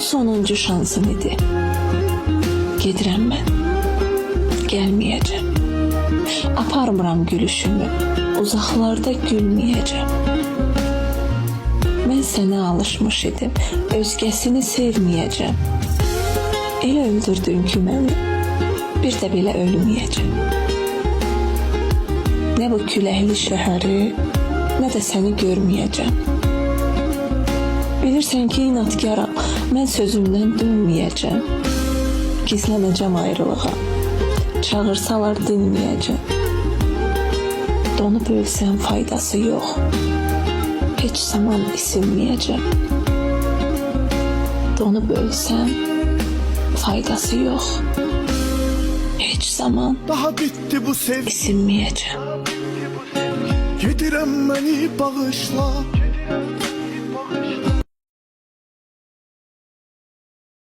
sonuncu şansım idi. Gedirəm mən, gəlməyəcəm. Aparmıram gülüşümü, uzaqlarda gülməyəcəm. Mən sənə alışmış idim, özgəsini sevməyəcəm. Elə öldürdün ki məni, bir də belə ölməyəcəm. Nə bu küləkli şəhəri, nə də səni görməyəcəm. Bilirsən ki, inatkaram, mən sözümdən dönməyəcəm. Gizlənəcəm ayrılığa, çağırsalar dinməyəcəm. Donub ölsəm faydası yox, heç zaman isinməyəcəm. Donub ölsəm faydası yox, heç zaman daha bitti bu sevgi. isinməyəcəm. Gedirəm məni bağışla.